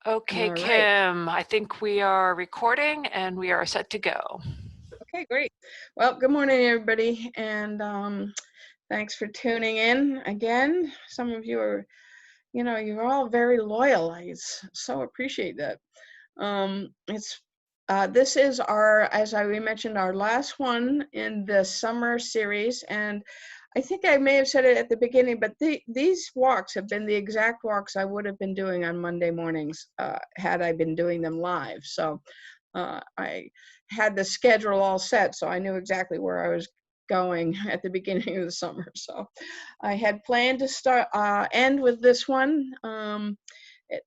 Okay, All right. Kim, I think we are recording and we are set to go. Okay, great. Well, good morning, everybody, and thanks for tuning in again. Some of you are, you're all very loyal. So appreciate that. It's This is our, as we mentioned, our last one in the summer series, and I think I may have said it at the beginning, but these walks have been the exact walks I would have been doing on Monday mornings had I been doing them live. So I had the schedule all set, so I knew exactly where I was going at the beginning of the summer. So I had planned to end with this one.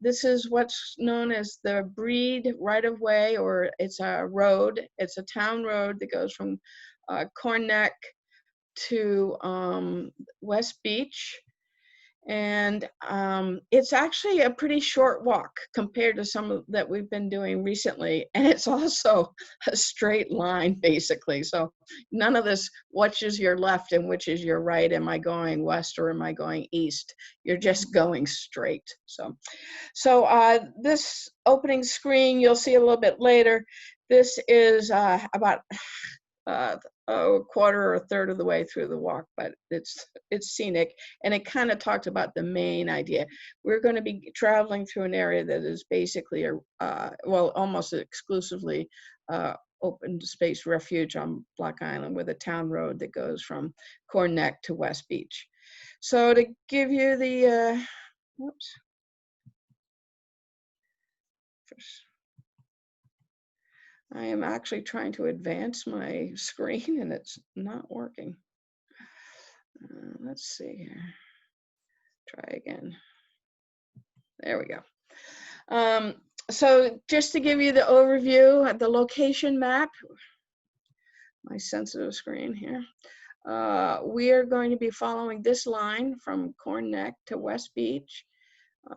This is what's known as the Breed right-of-way, or it's a road. It's a town road that goes from Corn Neck to West Beach. And it's actually a pretty short walk compared to some that we've been doing recently. And it's also a straight line, basically. So none of this, which is your left and which is your right, am I going west or am I going east? You're just going straight. So this opening screen, you'll see a little bit later. This is about a quarter or a third of the way through the walk, but it's scenic, and it kind of talked about the main idea. We're going to be traveling through an area that is basically almost exclusively open space refuge on Block Island, with a town road that goes from Corn Neck to West Beach. So to give you the I am actually trying to advance my screen and it's not working. Let's see here. Try again. There we go. So just to give you the overview of the location map, my sensitive screen here, we are going to be following this line from Corn Neck to West Beach.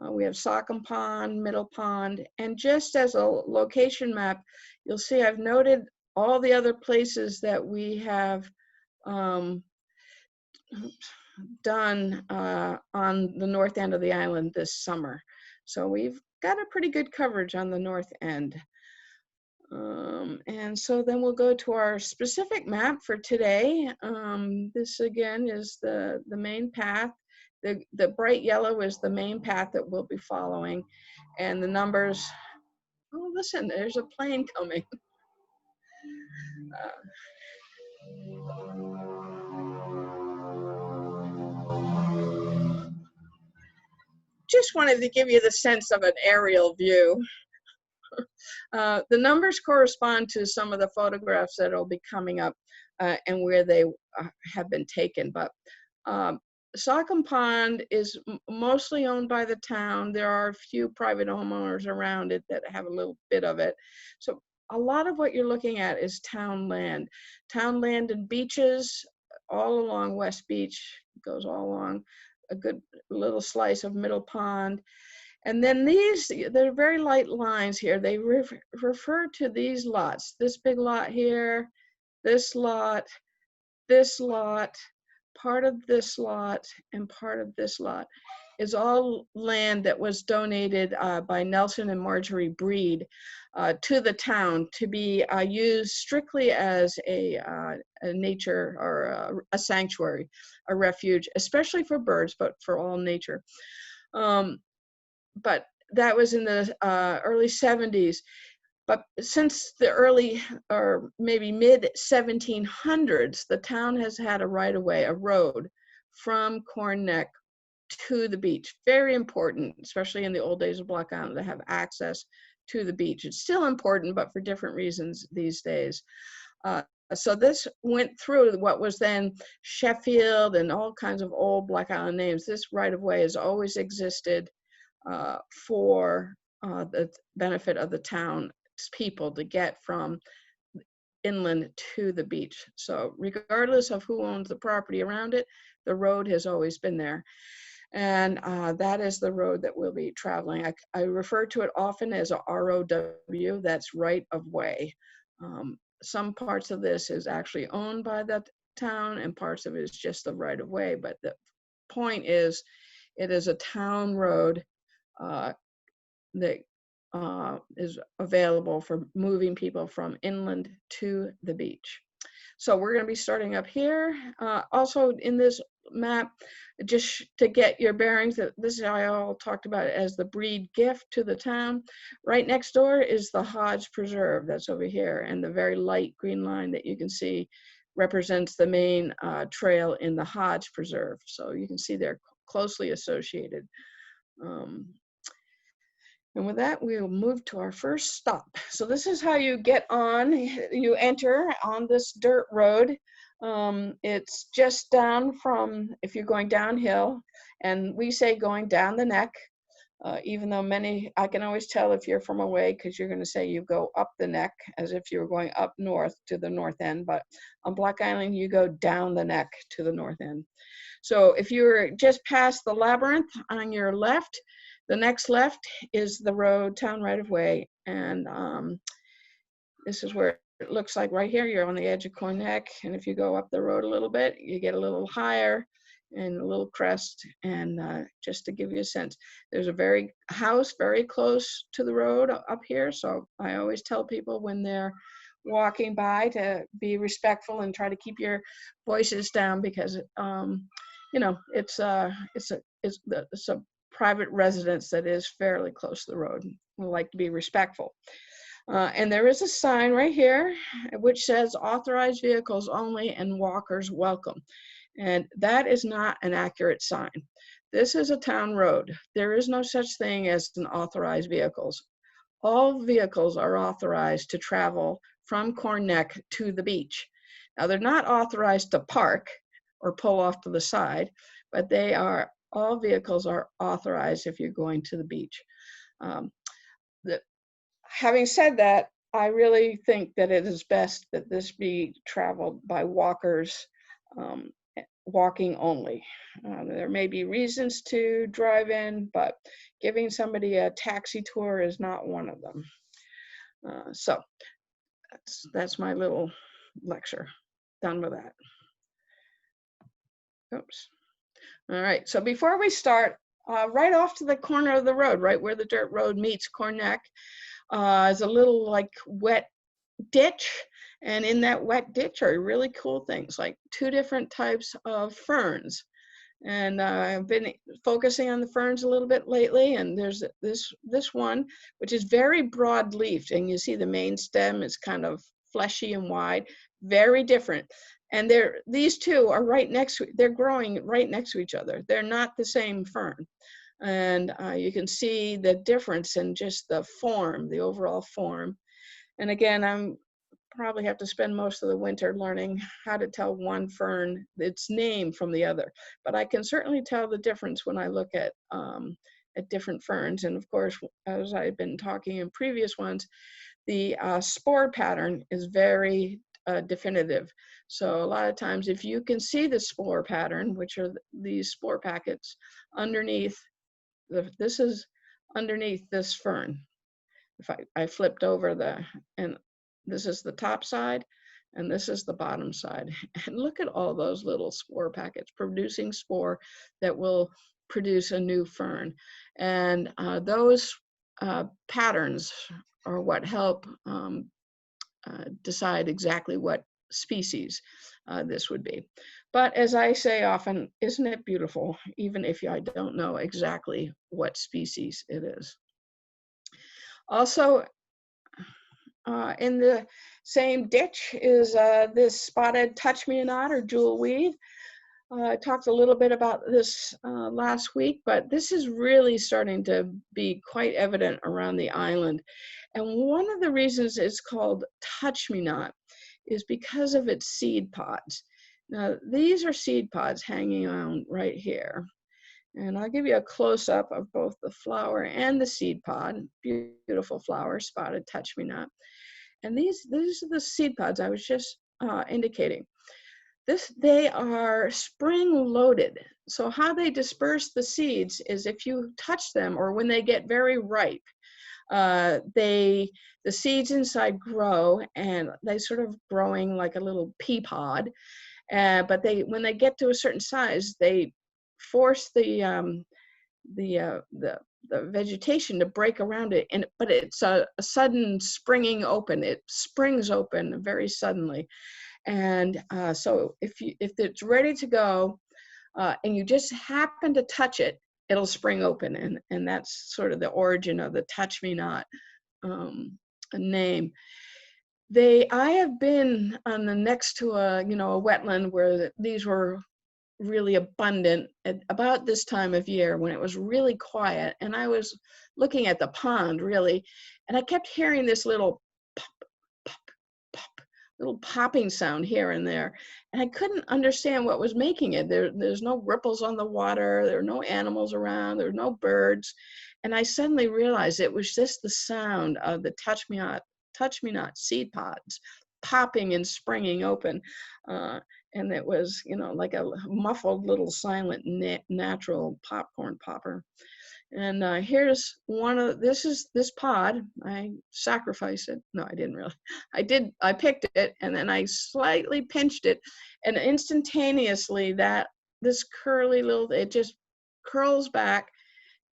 We have Sachem Pond, Middle Pond, and just as a location map, you'll see I've noted all the other places that we have done on the north end of the island this summer. So we've got a pretty good coverage on the north end. And so then we'll go to our specific map for today. This again is the main path. The bright yellow is the main path that we'll be following. And the numbers, oh, listen, there's a plane coming. Just wanted to give you the sense of an aerial view. The numbers correspond to some of the photographs that will be coming up and where they have been taken. But Sachem Pond is mostly owned by the town. There are a few private homeowners around it that have a little bit of it. So a lot of what you're looking at is town land. Town land and beaches all along West Beach, goes all along a good little slice of Middle Pond. And then they're very light lines here. They refer to these lots. This big lot here, this lot, part of this lot, and part of this lot is all land that was donated by Nelson and Marjorie Breed to the town to be used strictly as a nature or a sanctuary, a refuge, especially for birds, but for all nature. But that was in the early 70s. But since the early or maybe mid 1700s, the town has had a right-of-way, a road from Corn Neck to the beach. Very important, especially in the old days of Block Island, to have access to the beach. It's still important, but for different reasons these days. So this went through what was then Sheffield and all kinds of old Block Island names. This right-of-way has always existed for the benefit of the town's people to get from inland to the beach. So regardless of who owns the property around it, the road has always been there. And that is the road that we'll be traveling. I refer to it often as a ROW, that's right of way. Some parts of this is actually owned by the town and parts of it is just the right of way. But the point is, it is a town road that is available for moving people from inland to the beach. So we're going to be starting up here. Also in this map, just to get your bearings, this is I all talked about it as the breed gift to the town. Right next door is the Hodge Preserve, that's over here, and the very light green line that you can see represents the main trail in the Hodge Preserve. So you can see they're closely associated. And with that, we'll move to our first stop. So this is how you get on. You enter on this dirt road. It's just down from, if you're going downhill, and we say going down the neck, even though I can always tell if you're from away, because you're going to say you go up the neck as if you were going up north to the north end. But on Black Island, you go down the neck to the north end. So if you're just past the labyrinth on your left, the next left is the road, town right of way. And this is where it looks like right here, you're on the edge of Corn Neck. And if you go up the road a little bit, you get a little higher and a little crest. And just to give you a sense, there's a house very close to the road up here. So I always tell people when they're walking by to be respectful and try to keep your voices down, because you know, it's a private residence that is fairly close to the road. We like to be respectful. And there is a sign right here which says authorized vehicles only and walkers welcome. And that is not an accurate sign. This is a town road. There is no such thing as an authorized vehicles. All vehicles are authorized to travel from Corn Neck to the beach. Now, they're not authorized to park or pull off to the side, but all vehicles are authorized if you're going to the beach. Having said that, I really think that it is best that this be traveled by walkers, walking only. There may be reasons to drive in, but giving somebody a taxi tour is not one of them. So that's my little lecture. Done with that. Oops. All right, so before we start, right off to the corner of the road, right where the dirt road meets Corn Neck, is a little like wet ditch. And in that wet ditch are really cool things, like 2 different types of ferns. And I've been focusing on the ferns a little bit lately, and there's this one, which is very broad leafed, and you see the main stem is kind of fleshy and wide, very different. And these two are right next to, they're growing right next to each other. They're not the same fern. And you can see the difference in just the form, the overall form. And again, I'm probably have to spend most of the winter learning how to tell one fern its name from the other. But I can certainly tell the difference when I look at different ferns. And of course, as I've been talking in previous ones, the spore pattern is very definitive. So a lot of times, if you can see the spore pattern, which are these spore packets underneath, this is underneath this fern. If I flipped over and this is the top side, and this is the bottom side. And look at all those little spore packets producing spore that will produce a new fern. And those patterns are what help decide exactly what species this would be. But as I say often, isn't it beautiful, even if I don't know exactly what species it is? Also, in the same ditch is this spotted touch-me-not or jewelweed. I talked a little bit about this last week, but this is really starting to be quite evident around the island. And one of the reasons it's called touch-me-not is because of its seed pods. Now, these are seed pods hanging on right here. And I'll give you a close-up of both the flower and the seed pod. Beautiful flower, spotted touch-me-not. And these are the seed pods I was just indicating. They are spring-loaded. So how they disperse the seeds is if you touch them, or when they get very ripe, the seeds inside grow, and they sort of growing like a little pea pod. But when they get to a certain size, they force the vegetation to break around it, but it's a sudden springing open. It springs open very suddenly, and so if it's ready to go, and you just happen to touch it, it'll spring open, and that's sort of the origin of the touch me not name. I have been on the next to a wetland where these were really abundant at about this time of year when it was really quiet, and I was looking at the pond really, and I kept hearing this little pop, pop, pop, little popping sound here and there, and I couldn't understand what was making it. There's no ripples on the water, there are no animals around, there are no birds, and I suddenly realized it was just the sound of the touch me not seed pods popping and springing open. And it was, like a muffled little silent natural popcorn popper. And here's this pod. I sacrificed it. No, I didn't really. I picked it, and then I slightly pinched it, and instantaneously this curly it just curls back,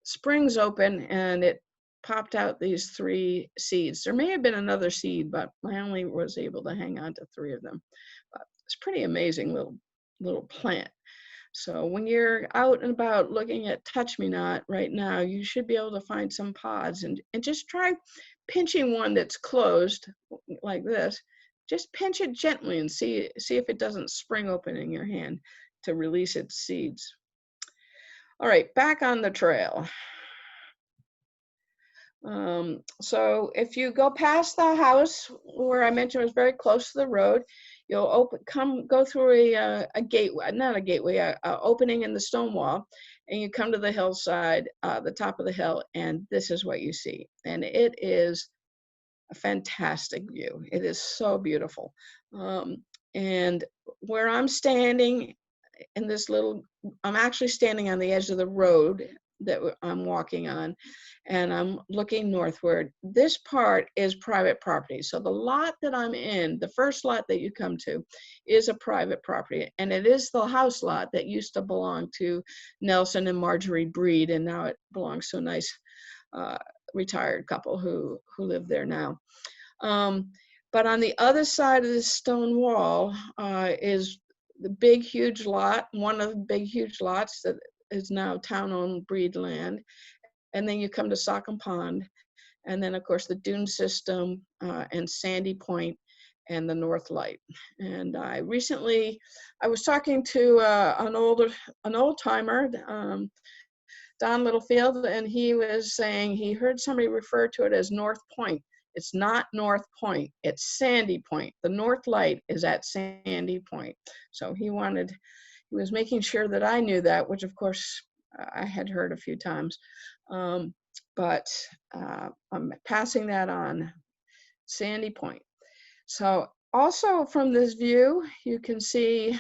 springs open, and it popped out these 3 seeds. There may have been another seed, but I only was able to hang on to 3 of them. But it's pretty amazing little plant. So when you're out and about looking at touch me not right now, you should be able to find some pods, and just try pinching one that's closed like this. Just pinch it gently and see if it doesn't spring open in your hand to release its seeds. All right, back on the trail. So if you go past the house where I mentioned it was very close to the road, you'll go through a gateway, not a gateway, a opening in the stone wall, and you come to the hillside, the top of the hill, and this is what you see. And it is a fantastic view. It is so beautiful. And where I'm standing in this I'm actually standing on the edge of the road that I'm walking on, and I'm looking northward. This part is private property. So the lot that I'm in, the first lot that you come to, is a private property, and it is the house lot that used to belong to Nelson and Marjorie Breed, and now it belongs to a nice retired couple who live there now. But on the other side of this stone wall is the big, huge lot, one of the big, huge lots that is now town-owned Breed land. And then you come to Sachem Pond, and then of course the Dune system and Sandy Point and the North Light. And I was talking to an old timer, Don Littlefield, and he was saying he heard somebody refer to it as North Point. It's not North Point, it's Sandy Point. The North Light is at Sandy Point. So he was making sure that I knew that, which of course I had heard a few times. But I'm passing that on, Sandy Point. So also from this view, you can see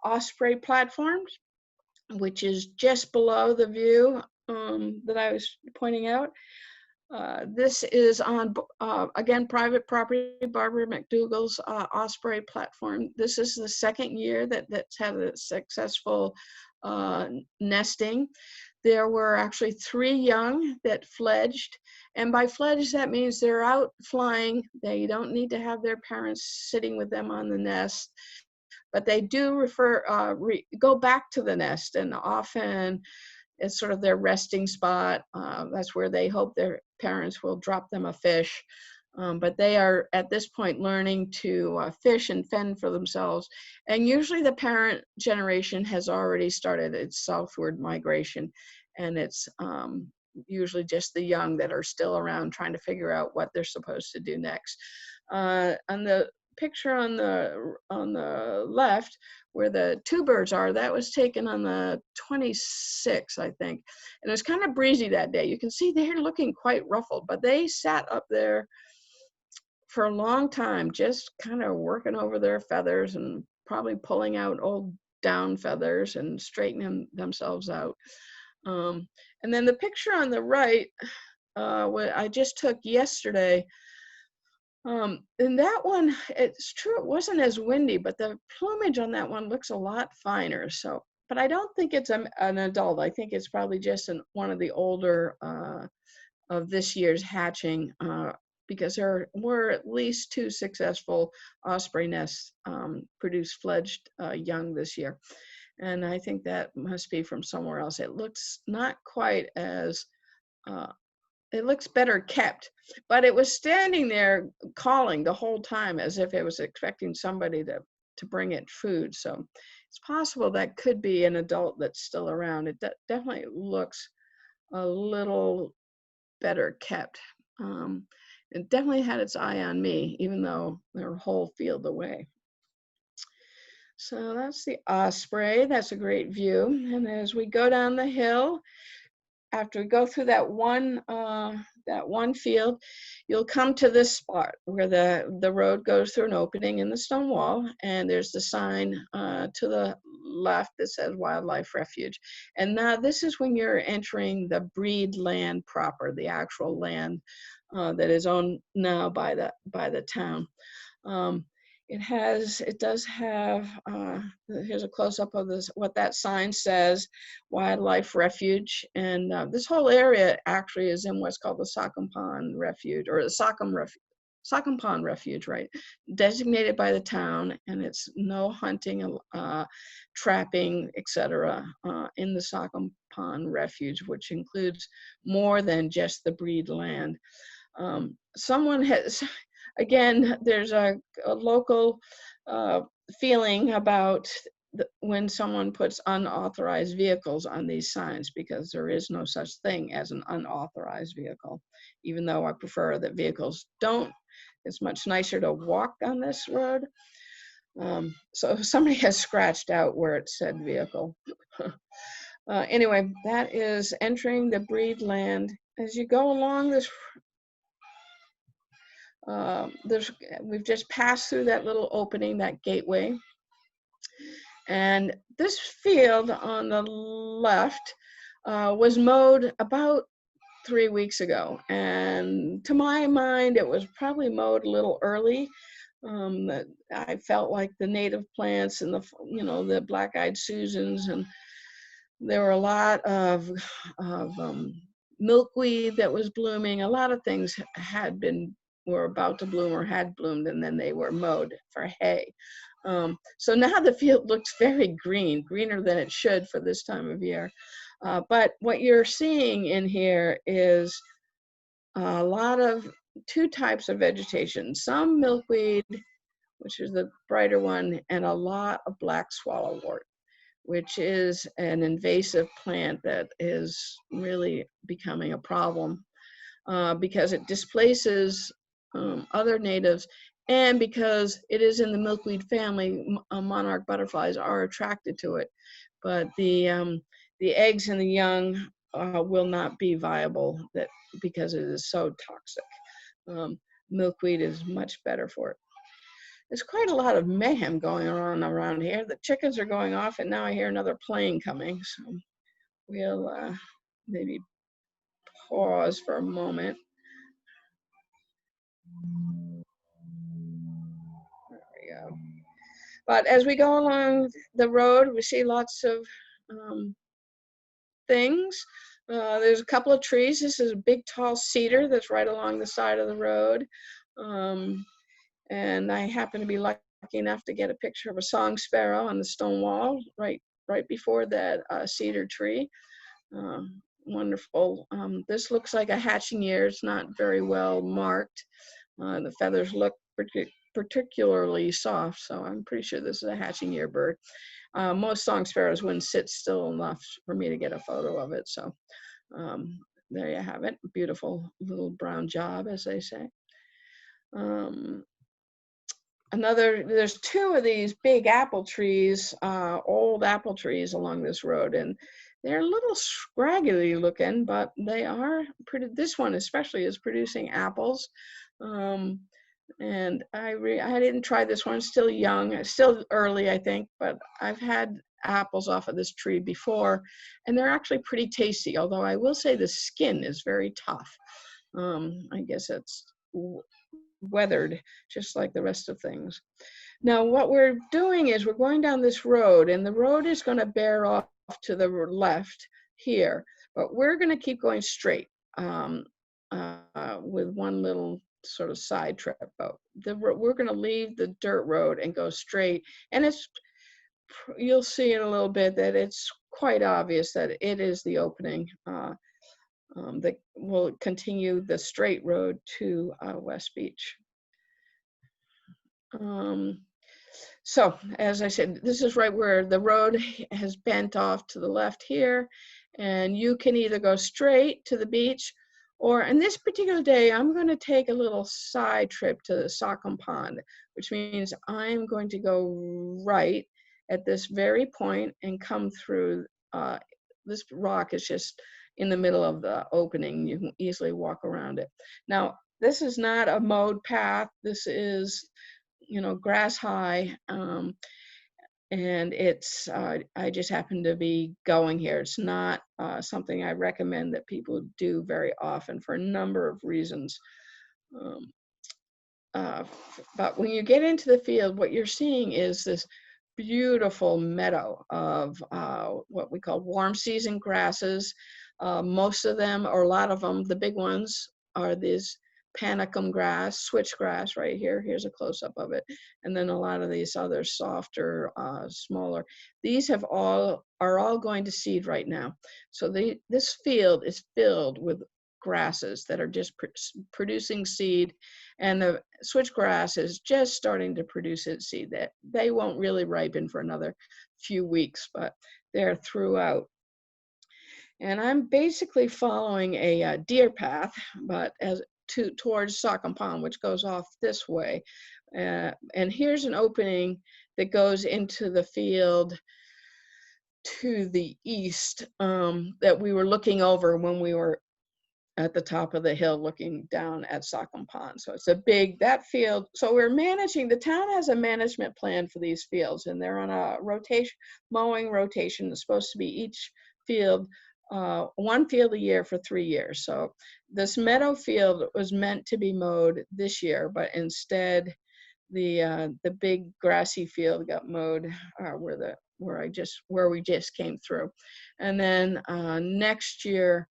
Osprey platforms, which is just below the view that I was pointing out. This is on, again, private property, Barbara McDougall's Osprey platform. This is the second year that's had a successful nesting. There were actually 3 young that fledged, and by fledged that means they're out flying. They don't need to have their parents sitting with them on the nest, but they do go back to the nest, and often it's sort of their resting spot. That's where they hope their parents will drop them a fish. But they are at this point learning to fish and fend for themselves. And usually the parent generation has already started its southward migration. And it's usually just the young that are still around trying to figure out what they're supposed to do next. On the picture on the left, where the 2 birds are, that was taken on the 26th, I think. And it was kind of breezy that day. You can see they're looking quite ruffled, but they sat up there for a long time, just kind of working over their feathers and probably pulling out old down feathers and straightening themselves out. And then the picture on the right, what I just took yesterday, and that one, it's true, it wasn't as windy, but the plumage on that one looks a lot finer. So but I don't think it's an adult. I think it's probably just one of the older of this year's hatching, because there were at least 2 successful osprey nests produced fledged young this year. And I think that must be from somewhere else. It looks not quite as, it looks better kept, but it was standing there calling the whole time as if it was expecting somebody to bring it food. So it's possible that could be an adult that's still around. It definitely looks a little better kept. It definitely had its eye on me, even though they're a whole field away. So that's the osprey. That's a great view. And as we go down the hill, after we go through that one field, you'll come to this spot where the road goes through an opening in the stone wall, and there's the sign to the left that says Wildlife Refuge. And now this is when you're entering the breed land proper, the actual land that is owned now by the town. It does have, here's a close-up of this, what that sign says, Wildlife Refuge. And this whole area actually is in what's called the Sachem Pond Refuge, or the Sachem Pond Refuge, right? Designated by the town, and it's no hunting, trapping, etc. In the Sachem Pond Refuge, which includes more than just the breed land. Someone has, again, there's a local feeling about when someone puts unauthorized vehicles on these signs, because there is no such thing as an unauthorized vehicle, even though I prefer that vehicles don't. It's much nicer to walk on this road. So somebody has scratched out where it said vehicle. Anyway, that is entering the breed land. As you go along this, we've just passed through that little opening, that gateway. And this field on the left was mowed about 3 weeks ago. And to my mind, it was probably mowed a little early. I felt like the native plants and the black-eyed Susans, and there were a lot of milkweed that was blooming. A lot of things were about to bloom or had bloomed, and then they were mowed for hay. So now the field looks very green, greener than it should for this time of year. But what you're seeing in here is a lot of 2 types of vegetation, some milkweed, which is the brighter one, and a lot of black swallowwort, which is an invasive plant that is really becoming a problem because it displaces other natives, and because it is in the milkweed family, monarch butterflies are attracted to it. But the eggs and the young will not be viable because it is so toxic. Milkweed is much better for it. There's quite a lot of mayhem going on around here. The chickens are going off, and now I hear another plane coming. So we'll maybe pause for a moment. There we go. But as we go along the road, we see lots of things. There's a couple of trees. This is a big, tall cedar that's right along the side of the road. And I happen to be lucky enough to get a picture of a song sparrow on the stone wall right before that cedar tree. Wonderful. This looks like a hatching year. It's not very well marked. The feathers look particularly soft, so I'm pretty sure this is a hatching year bird. Most song sparrows wouldn't sit still enough for me to get a photo of it. So there you have it. Beautiful little brown job, as they say. There's 2 of these big apple trees, old apple trees along this road, and they're a little scraggly looking, but they are pretty. This one especially is producing apples. And I didn't try this one, still young, still early, I think, but I've had apples off of this tree before, and they're actually pretty tasty, although I will say the skin is very tough. I guess it's weathered just like the rest of things. Now what we're doing is we're going down this road, and the road is going to bear off to the left here, but we're going to keep going straight with one little sort of side trip. But we're going to leave the dirt road and go straight, and you'll see in a little bit that it's quite obvious that it is the opening that will continue the straight road to West Beach. So as I said, this is right where the road has bent off to the left here, and you can either go straight to the beach, or in this particular day, I'm going to take a little side trip to the Sachem Pond, which means I'm going to go right at this very point and come through. This rock is just in the middle of the opening. You can easily walk around it. Now, this is not a mowed path. This is, you know, grass high, and it's I just happen to be going here. It's not something I recommend that people do very often for a number of reasons. But when you get into the field, what you're seeing is this beautiful meadow of what we call warm season grasses. Most of them, or a lot of them, the big ones, are these panicum grass, switchgrass right here. Here's a close-up of it. And then a lot of these other softer, smaller. These are all going to seed right now. So this field is filled with grasses that are just producing seed, and the switchgrass is just starting to produce its seed. That they won't really ripen for another few weeks, but they're throughout. And I'm basically following a deer path, but towards Sachem Pond, which goes off this way. And here's an opening that goes into the field to the east that we were looking over when we were at the top of the hill looking down at Sachem Pond. So it's that field. So the town has a management plan for these fields, and they're on a mowing rotation. It's supposed to be each field, one field a year for 3 years. So this meadow field was meant to be mowed this year, but instead the big grassy field got mowed where we just came through. And then next year,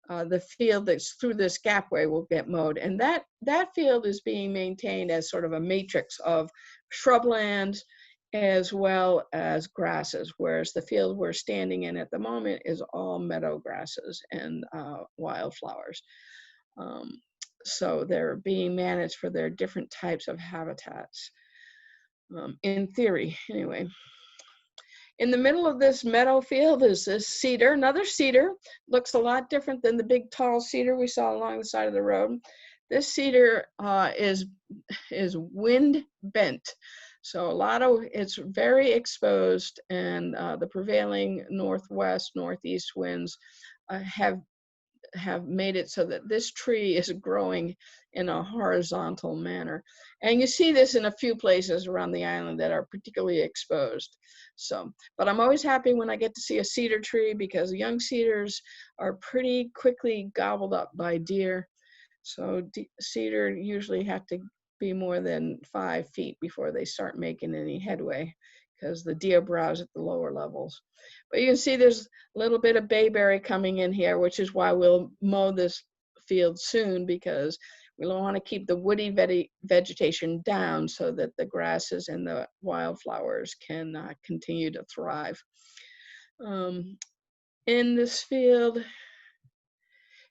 the field that's through this gapway will get mowed. And that field is being maintained as sort of a matrix of shrublands as well as grasses, whereas the field we're standing in at the moment is all meadow grasses and wildflowers. So they're being managed for their different types of habitats, in theory, anyway. In the middle of this meadow field is this cedar, another cedar. Looks a lot different than the big tall cedar we saw along the side of the road. This cedar is wind bent. So it's very exposed, and the prevailing northwest, northeast winds have made it so that this tree is growing in a horizontal manner. And you see this in a few places around the island that are particularly exposed. So, but I'm always happy when I get to see a cedar tree, because young cedars are pretty quickly gobbled up by deer. So cedar usually have to be more than 5 feet before they start making any headway, because the deer browse at the lower levels. But you can see there's a little bit of bayberry coming in here, which is why we'll mow this field soon, because we want to keep the woody vegetation down so that the grasses and the wildflowers can continue to thrive. In this field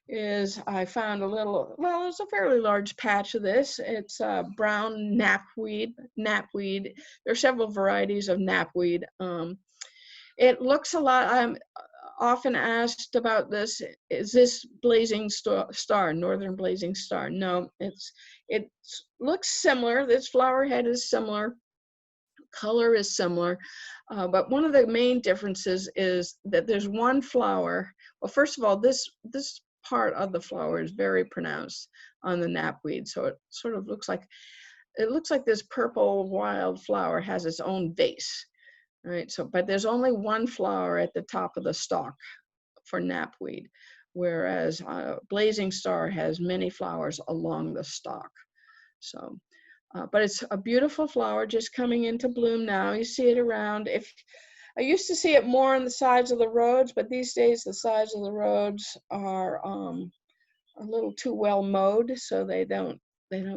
I found it's a fairly large patch of this. It's brown knapweed. There are several varieties of knapweed. It looks a lot, I'm often asked about this, is this blazing star, northern blazing star? No, it looks similar. This flower head is similar, color is similar, but one of the main differences is that there's one flower. Well, first of all, this part of the flower is very pronounced on the knapweed, so it sort of looks like this purple wild flower has its own vase. Right, so, but there's only one flower at the top of the stalk for knapweed, whereas blazing star has many flowers along the stalk. So But it's a beautiful flower just coming into bloom now. You see it around. I used to see it more on the sides of the roads, but these days the sides of the roads are a little too well mowed, so they don't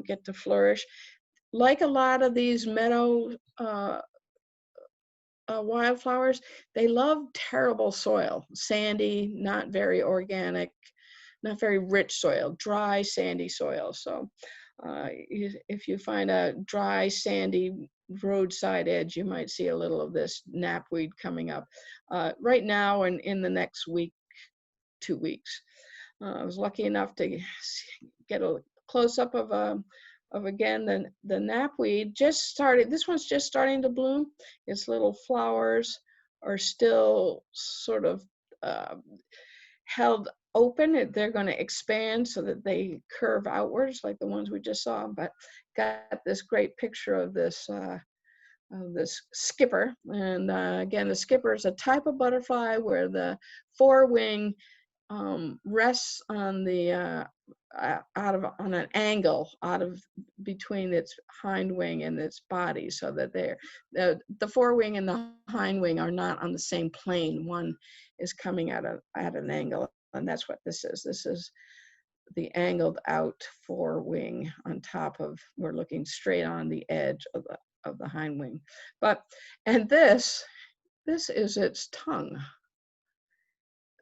get to flourish. Like a lot of these meadow wildflowers, they love terrible soil, sandy, not very organic, not very rich soil, dry, sandy soil. So if you find a dry, sandy roadside edge, you might see a little of this knapweed coming up right now and in the next week, 2 weeks. I was lucky enough to get a close-up of again, the knapweed just started. This one's just starting to bloom. Its little flowers are still sort of held open. They're going to expand so that they curve outwards like the ones we just saw, but got this great picture of this skipper. And again, the skipper is a type of butterfly where the forewing rests on the on an angle out of between its hind wing and its body, so that the forewing and the hind wing are not on the same plane. One is coming at an angle, and that's what this is. This is the angled out forewing on top of. We're looking straight on the edge of the hind wing, and this is its tongue,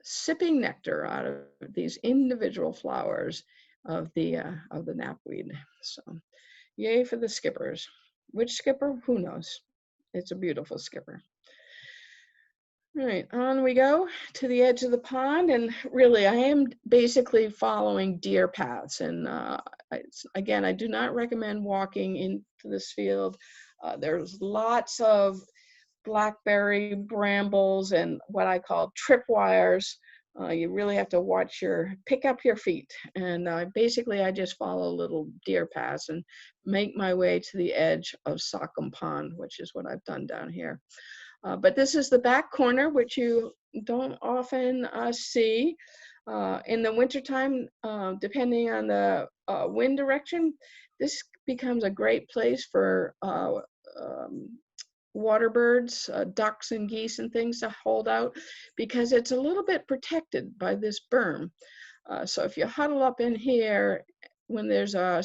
sipping nectar out of these individual flowers of the knapweed. So yay for the skippers. Which skipper? Who knows? It's a beautiful skipper. All right, on we go to the edge of the pond, and really I am basically following deer paths, and again, I do not recommend walking into this field. There's lots of blackberry brambles and what I call tripwires. You really have to pick up your feet. And basically I just follow little deer paths and make my way to the edge of Sachem Pond, which is what I've done down here. But this is the back corner, which you don't often see. In the wintertime, depending on the wind direction, this becomes a great place for water birds, ducks and geese and things to hold out, because it's a little bit protected by this berm. So if you huddle up in here when there's a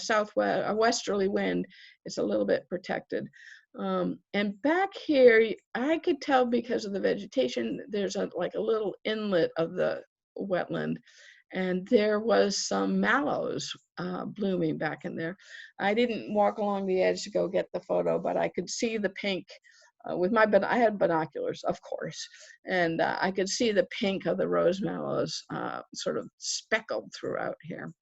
westerly wind, it's a little bit protected. And back here, I could tell because of the vegetation, there's like a little inlet of the wetland, and there was some mallows blooming back in there. I didn't walk along the edge to go get the photo, but I could see the pink I had binoculars, of course, and I could see the pink of the rose mallows sort of speckled throughout here.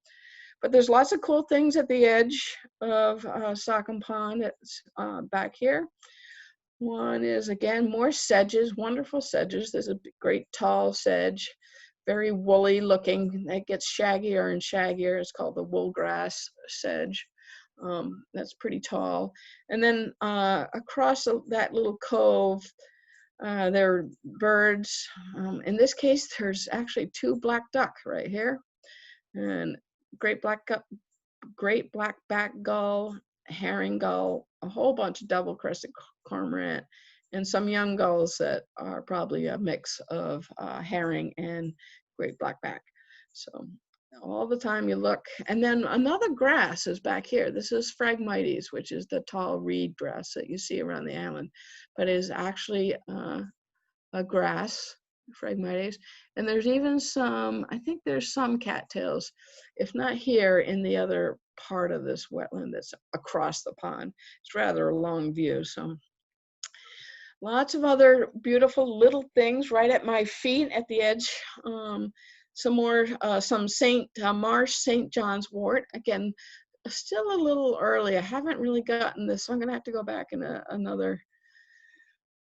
But there's lots of cool things at the edge of Sachem Pond. It's back here. One is, again, more sedges, wonderful sedges. There's a great tall sedge, very woolly looking. It gets shaggier and shaggier. It's called the woolgrass sedge. That's pretty tall. And then across that little cove, there are birds. In this case, there's actually 2 black duck right here, and great black-backed gull, herring gull, a whole bunch of double-crested cormorant, and some young gulls that are probably a mix of herring and great blackback. So all the time you look. And then another grass is back here. This is Phragmites, which is the tall reed grass that you see around the island, but is actually a grass, Phragmites. And there's even some, I think there's some cattails, if not here, in the other part of this wetland that's across the pond. It's rather a long view. So lots of other beautiful little things right at my feet at the edge. Some more, some Marsh St. John's wort. Again, still a little early. I haven't really gotten this, so I'm gonna have to go back in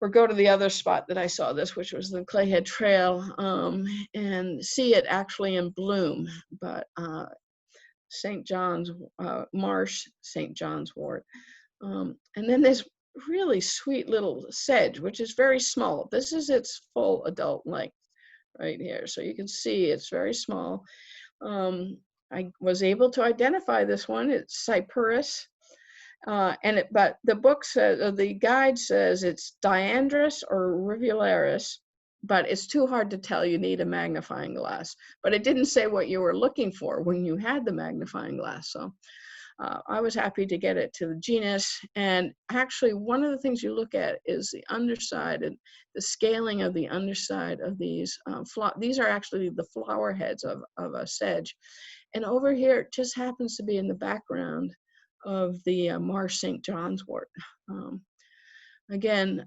or go to the other spot that I saw this, which was the Clayhead Trail, and see it actually in bloom. But St. John's, Marsh St. John's wort. And then there's really sweet little sedge, which is very small. This is its full adult length right here. So you can see it's very small. I was able to identify this one. It's Cyperus. But the book says, or the guide says it's diandrous or rivularis, but it's too hard to tell. You need a magnifying glass. But it didn't say what you were looking for when you had the magnifying glass. So I was happy to get it to the genus. And actually, one of the things you look at is the underside and the scaling of the underside of these. These are actually the flower heads of a sedge. And over here, it just happens to be in the background of the Marsh St. John's wort. Again,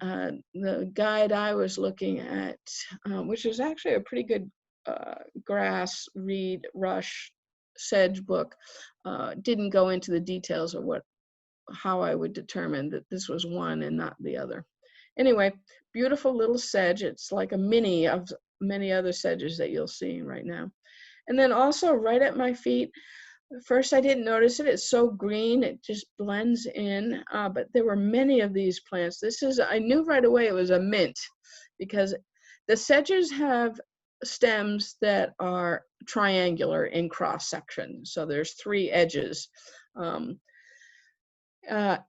the guide I was looking at, which is actually a pretty good grass, reed, rush, sedge book, didn't go into the details of how I would determine that this was one and not the other. Anyway, beautiful little sedge. It's like a mini of many other sedges that you'll see right now. And then also right at my feet, first I didn't notice it. It's so green, it just blends in, but there were many of these plants. I knew right away it was a mint because the sedges have stems that are triangular in cross section. So there's 3 edges.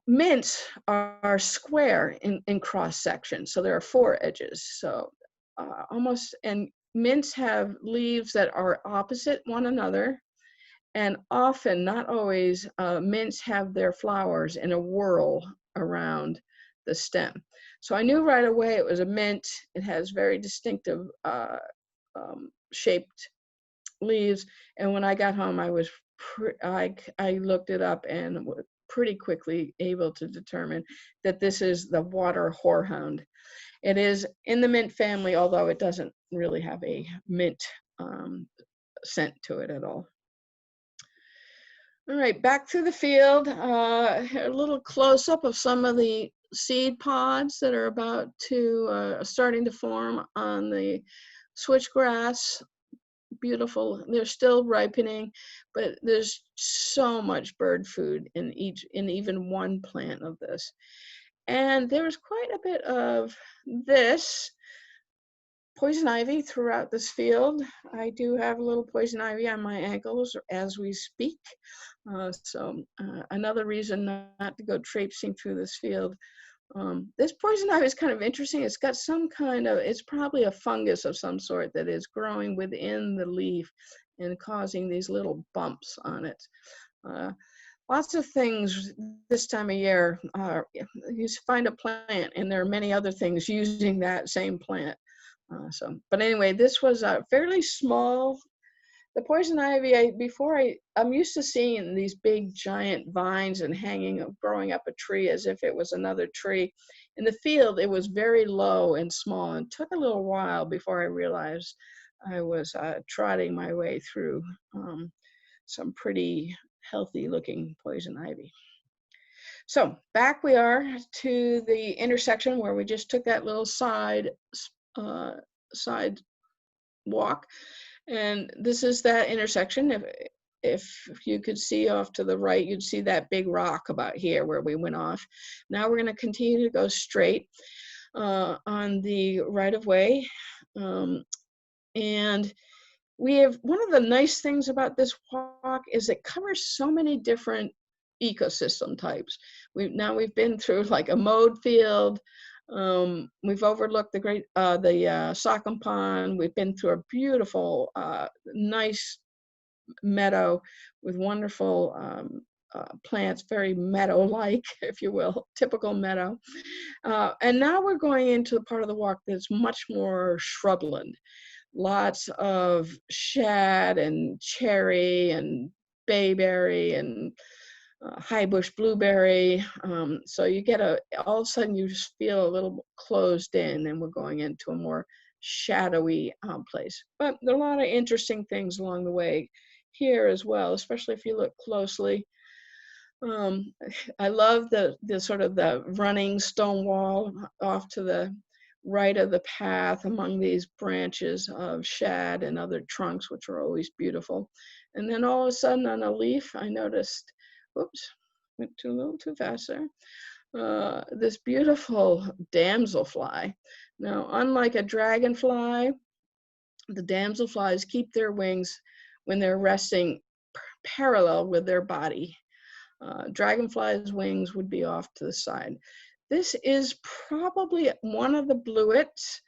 Mints are square in cross section. So there are 4 edges. So and mints have leaves that are opposite one another. And often, not always, mints have their flowers in a whorl around the stem. So I knew right away it was a mint. It has very distinctive shaped leaves. And when I got home, I looked it up and was pretty quickly able to determine that this is the water horehound. It is in the mint family, although it doesn't really have a mint scent to it at all. All right, back to the field. A little close-up of some of the seed pods that are about to starting to form on the switchgrass. Beautiful. They're still ripening, but there's so much bird food in even one plant of this. And there was quite a bit of this poison ivy throughout this field. I do have a little poison ivy on my ankles as we speak. So another reason not to go traipsing through this field. This poison ivy is kind of interesting. It's got it's probably a fungus of some sort that is growing within the leaf and causing these little bumps on it. Lots of things this time of year, you find a plant and there are many other things using that same plant. But anyway, this was a fairly small. The poison ivy, I'm used to seeing these big giant vines and growing up a tree as if it was another tree. In the field, it was very low and small and took a little while before I realized I was trotting my way through some pretty healthy looking poison ivy. So back we are to the intersection where we just took that little side walk. And this is that intersection. If you could see off to the right, you'd see that big rock about here where we went off. Now we're going to continue to go straight on the right of way. And we have, one of the nice things about this walk is it covers so many different ecosystem types. We've been through like a mowed field. We've overlooked the Sachem Pond. We've been through a beautiful, nice meadow with wonderful plants, very meadow-like, if you will, typical meadow. And now we're going into the part of the walk that's much more shrubland. Lots of shad and cherry and bayberry and high bush blueberry. So you get all of a sudden you just feel a little closed in, and we're going into a more shadowy place. But there are a lot of interesting things along the way here as well, especially if you look closely. I love the sort of the running stone wall off to the right of the path among these branches of shad and other trunks, which are always beautiful. And then all of a sudden on a leaf, I noticed, oops, went a little too fast there, this beautiful damselfly. Now, unlike a dragonfly, the damselflies keep their wings when they're resting parallel with their body. Dragonfly's wings would be off to the side. This is probably one of the bluets.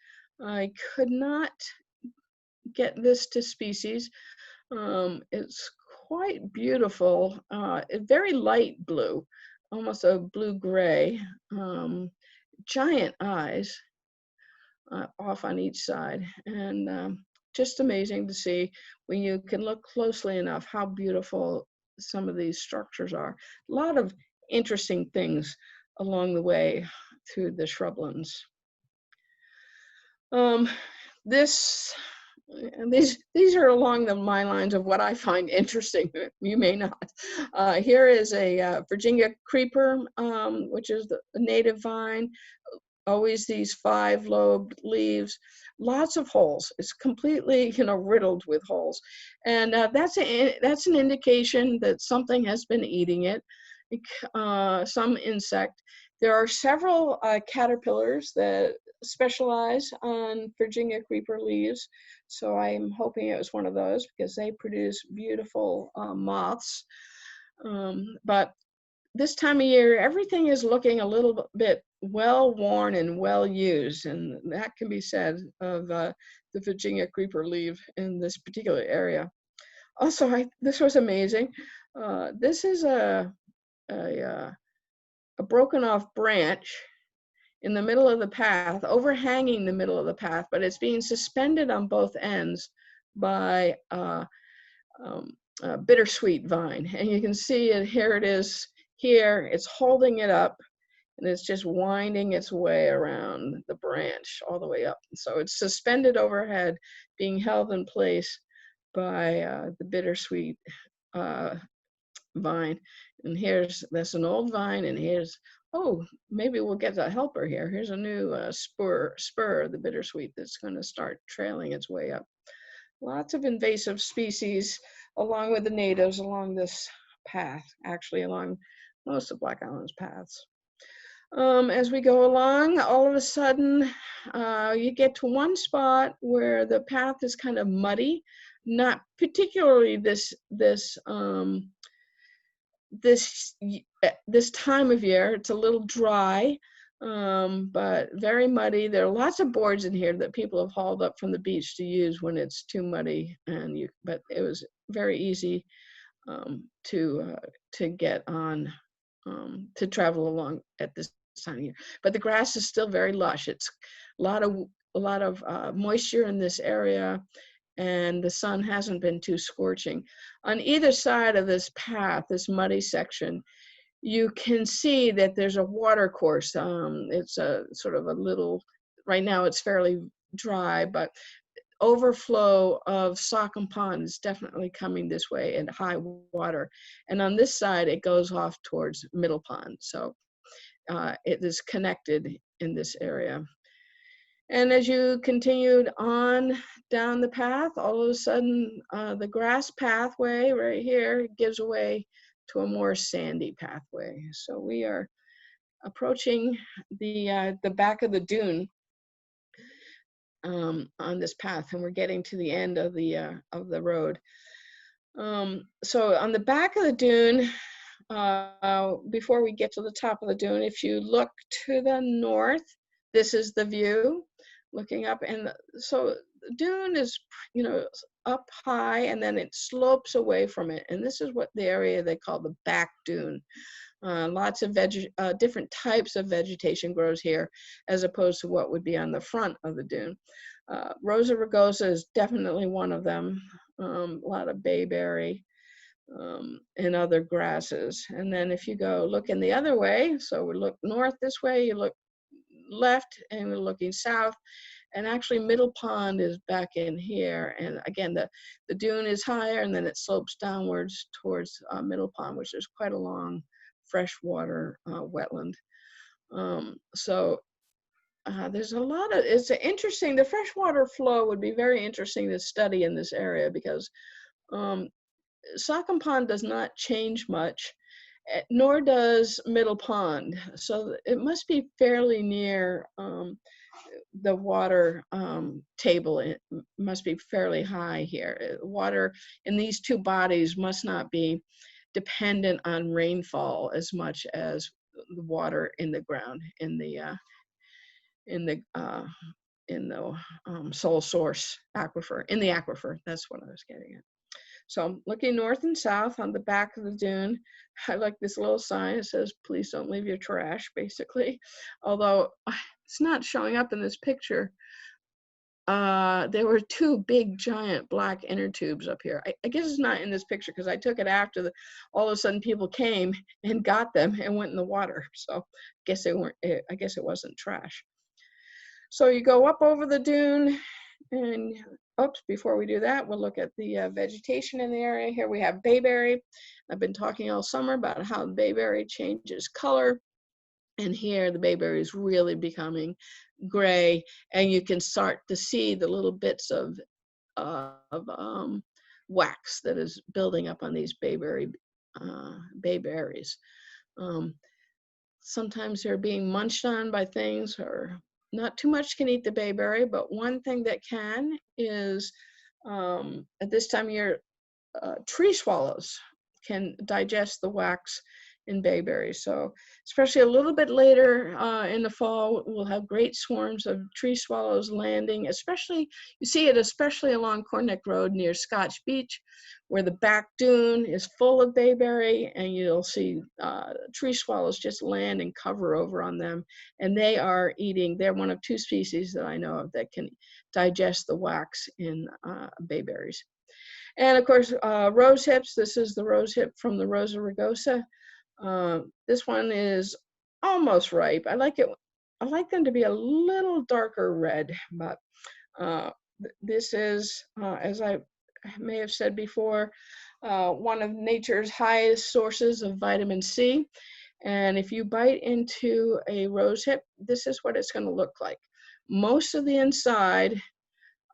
I could not get this to species. It's quite beautiful, very light blue, almost a blue-gray, giant eyes off on each side, and just amazing to see when you can look closely enough how beautiful some of these structures are. A lot of interesting things along the way through the shrublands. These are along my lines of what I find interesting. You may not. Here is a Virginia creeper, which is the native vine. Always these 5-lobed leaves, lots of holes. It's completely, riddled with holes, and that's an indication that something has been eating it, some insect. There are several caterpillars that specialize on Virginia creeper leaves, so I'm hoping it was one of those because they produce beautiful moths. But this time of year, everything is looking a little bit well-worn and well-used, and that can be said of the Virginia creeper leaf in this particular area. Also, this was amazing. This is a broken off branch in the middle of the path, overhanging the middle of the path, but it's being suspended on both ends by a bittersweet vine. And you can see it, here it is here, it's holding it up, and it's just winding its way around the branch all the way up. So it's suspended overhead, being held in place by the bittersweet vine. And that's an old vine, and here's, oh, maybe we'll get a helper here. Here's a new spur of the bittersweet that's going to start trailing its way up. Lots of invasive species along with the natives along this path, actually along most of Black Island's paths. As we go along, all of a sudden, you get to one spot where the path is kind of muddy, not particularly this time of year. It's a little dry, but very muddy. There are lots of boards in here that people have hauled up from the beach to use when it's too muddy, but it was very easy to get on, to travel along at this time of year. But the grass is still very lush. It's a lot of moisture in this area, and the sun hasn't been too scorching. On either side of this path, this muddy section, you can see that there's a water course. It's a sort of a little, right now it's fairly dry, but overflow of Sachem Pond is definitely coming this way at high water. And on this side, it goes off towards Middle Pond. So it is connected in this area. And as you continued on down the path, all of a sudden, the grass pathway right here gives way to a more sandy pathway. So we are approaching the back of the dune on this path, and we're getting to the end of the road. So on the back of the dune, before we get to the top of the dune, if you look to the north, this is the view looking up, and so the dune is, up high, and then it slopes away from it, and this is what the area they call the back dune. Lots of different types of vegetation grows here, as opposed to what would be on the front of the dune. Rosa rugosa is definitely one of them. A lot of bayberry and other grasses. And then if you go looking the other way, so we look north this way, you look left, and we're looking south. And actually Middle Pond is back in here. And again, the dune is higher, and then it slopes downwards towards Middle Pond, which is quite a long freshwater wetland. There's a lot of, it's interesting, the freshwater flow would be very interesting to study in this area, because Sachem Pond does not change much, nor does Middle Pond. So it must be fairly near the water table. It must be fairly high here. Water in these two bodies must not be dependent on rainfall as much as the water in the ground, in the sole source aquifer, in the aquifer. That's what I was getting at. So I'm looking north and south on the back of the dune. I like this little sign. It says, please don't leave your trash, basically. Although it's not showing up in this picture. There were two big, giant black inner tubes up here. I guess it's not in this picture because I took it after all of a sudden people came and got them and went in the water. So I guess they weren't, I guess it wasn't trash. So you go up over the dune, and oops, before we do that, we'll look at the vegetation in the area. Here we have bayberry. I've been talking all summer about how bayberry changes color. And here the bayberry is really becoming gray, and you can start to see the little bits of wax that is building up on these bayberries. Sometimes they're being munched on by things, or not too much can eat the bayberry, but one thing that can is at this time of year, tree swallows can digest the wax in bayberries. So especially a little bit later in the fall, we'll have great swarms of tree swallows landing, especially, you see it especially along Cornneck Road near Scotch Beach, where the back dune is full of bayberry, and you'll see tree swallows just land and cover over on them. And they are eating, they're one of two species that I know of that can digest the wax in bayberries. And of course, rose hips. This is the rose hip from the Rosa rugosa. This one is almost ripe. I like them to be a little darker red, but this is, as I may have said before, one of nature's highest sources of vitamin C. And if you bite into a rose hip, this is what it's going to look like. Most of the inside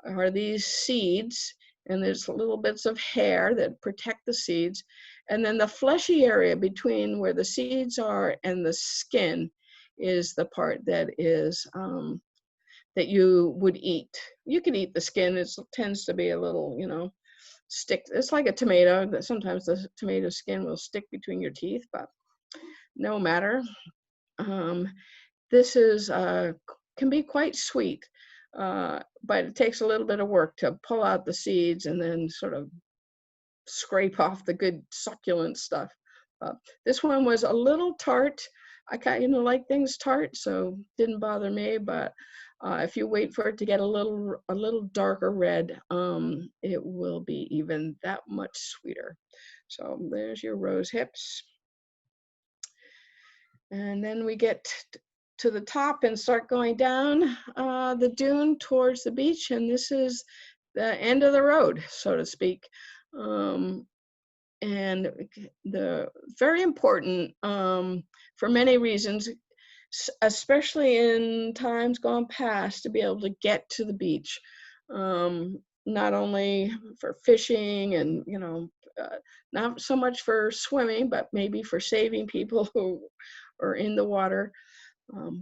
are these seeds, and there's little bits of hair that protect the seeds. And then the fleshy area between where the seeds are and the skin is the part that is, that you would eat. You could eat the skin. It tends to be a little, stick. It's like a tomato, that sometimes the tomato skin will stick between your teeth, but no matter. This is, can be quite sweet. But it takes a little bit of work to pull out the seeds and then sort of scrape off the good succulent stuff. This one was a little tart. I kind of like things tart, so didn't bother me. But if you wait for it to get a little darker red, it will be even that much sweeter. So there's your rose hips. And then we get to the top and start going down the dune towards the beach, and this is the end of the road, so to speak. And the very important for many reasons, especially in times gone past, to be able to get to the beach, not only for fishing and not so much for swimming, but maybe for saving people who are in the water.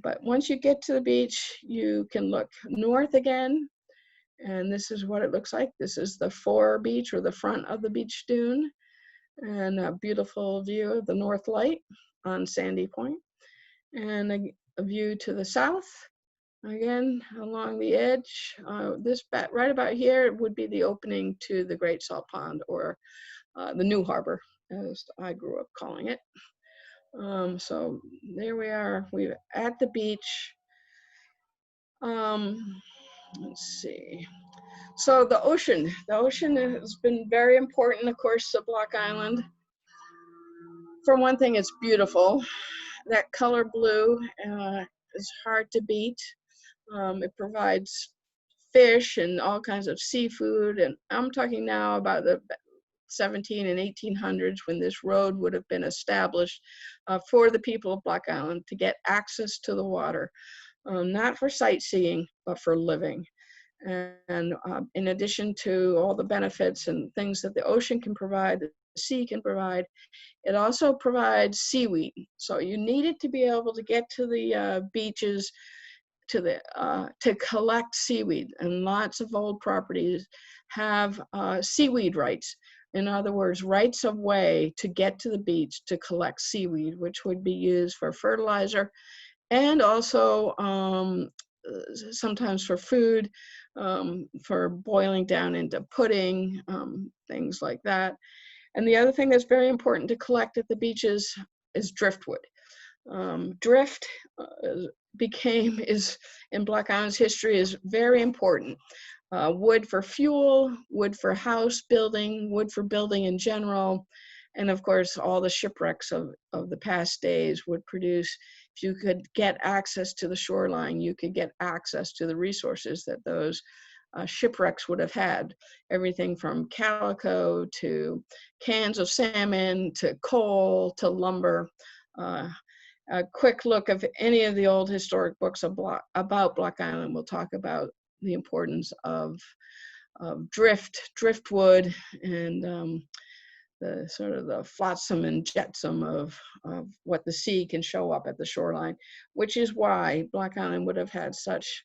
But once you get to the beach, you can look north again, and this is what it looks like. This is the fore beach, or the front of the beach dune, and a beautiful view of the North Light on Sandy Point, and a view to the south, again along the edge. Right about here would be the opening to the Great Salt Pond, or the New Harbor, as I grew up calling it. So there we are, we're at the beach. Let's see. So the ocean has been very important, of course, to Block Island. For one thing, it's beautiful. That color blue is hard to beat. It provides fish and all kinds of seafood. And I'm talking now about the 17 and 1800s, when this road would have been established for the people of Block Island to get access to the water, not for sightseeing, but for living. And in addition to all the benefits and things that the ocean can provide, the sea can provide, it also provides seaweed. So you needed to be able to get to the beaches to collect seaweed, and lots of old properties have seaweed rights. in other words, rights of way to get to the beach to collect seaweed, which would be used for fertilizer and also sometimes for food, for boiling down into pudding, things like that. And the other thing that's very important to collect at the beaches is driftwood. Drift is in Black Island's history is very important. Wood for fuel, wood for house building, wood for building in general, and of course all the shipwrecks of the past days would produce, if you could get access to the shoreline, you could get access to the resources that those shipwrecks would have had. Everything from calico to cans of salmon to coal to lumber. A quick look of any of the old historic books about Black Island will talk about the importance of driftwood and the sort of the flotsam and jetsam of what the sea can show up at the shoreline, which is why Black Island would have had such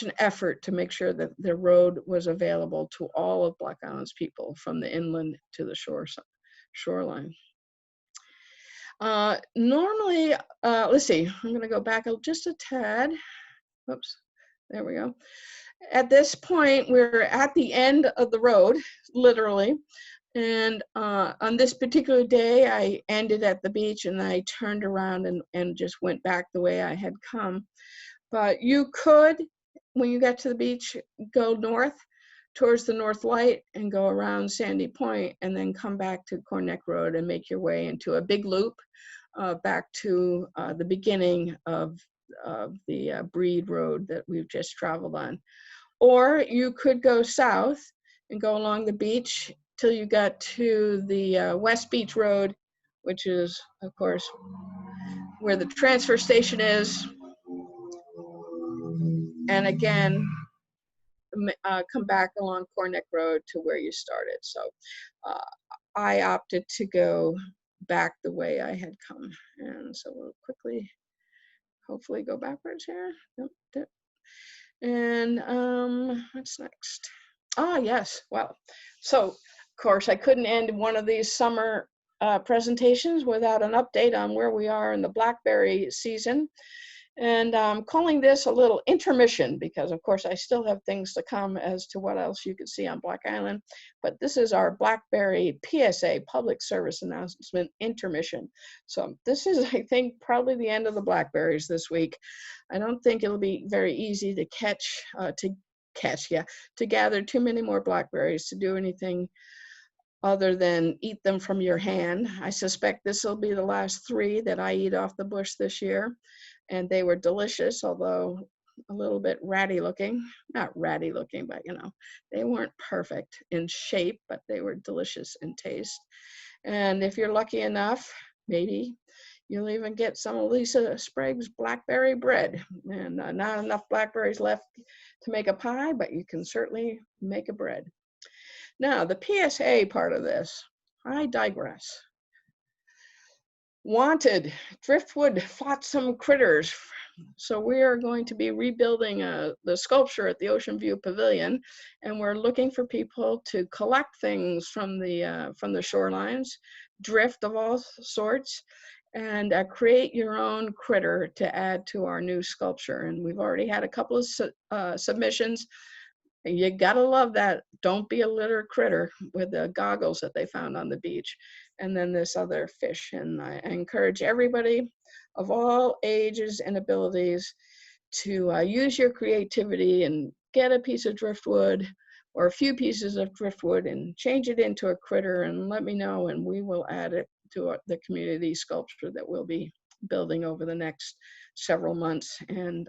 an effort to make sure that the road was available to all of Black Island's people from the inland to the shoreline. Normally, let's see, I'm going to go back just a tad. Oops, there we go. At this point, we're at the end of the road, literally. And on this particular day, I ended at the beach and I turned around and just went back the way I had come. But you could, when you get to the beach, go north towards the North Light and go around Sandy Point and then come back to Corneck Road and make your way into a big loop back to the beginning of the Breed Road that we've just traveled on. Or you could go south and go along the beach till you got to the West Beach Road, which is, of course, where the transfer station is. And again, come back along Corneck Road to where you started. So I opted to go back the way I had come. And so we'll quickly, hopefully go backwards here. Nope. And what's next? Yes, well, so of course I couldn't end one of these summer presentations without an update on where we are in the blackberry season. And I'm calling this a little intermission because, of course, I still have things to come as to what else you could see on Black Island. But this is our Blackberry PSA Public Service Announcement intermission. So this is, I think, probably the end of the blackberries this week. I don't think it'll be very easy to to gather too many more blackberries to do anything other than eat them from your hand. I suspect this will be the last 3 that I eat off the bush this year. And they were delicious, although a little bit ratty looking. Not ratty looking, but you know, they weren't perfect in shape, but they were delicious in taste. And if you're lucky enough, maybe you'll even get some of Lisa Sprague's blackberry bread. And not enough blackberries left to make a pie, but you can certainly make a bread. Now, the PSA part of this, I digress. Wanted driftwood flotsam critters. So we are going to be rebuilding the sculpture at the Ocean View Pavilion, and we're looking for people to collect things from the shorelines, drift of all sorts, and create your own critter to add to our new sculpture. And we've already had a couple of submissions. You gotta love that "Don't be a litter critter" with the goggles that they found on the beach. And then this other fish. And I encourage everybody of all ages and abilities to use your creativity and get a piece of driftwood or a few pieces of driftwood and change it into a critter and let me know, and we will add it to the community sculpture that we'll be building over the next several months and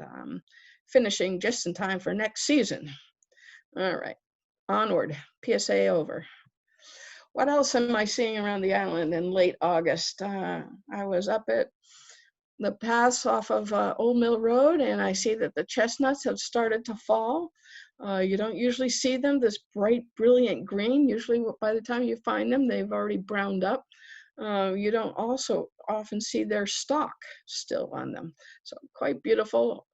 finishing just in time for next season. All right, onward, PSA over. What else am I seeing around the island in late August? I was up at the paths off of Old Mill Road, and I see that the chestnuts have started to fall. You don't usually see them this bright, brilliant green. Usually by the time you find them, they've already browned up. You don't also often see their stalk still on them. So quite beautiful.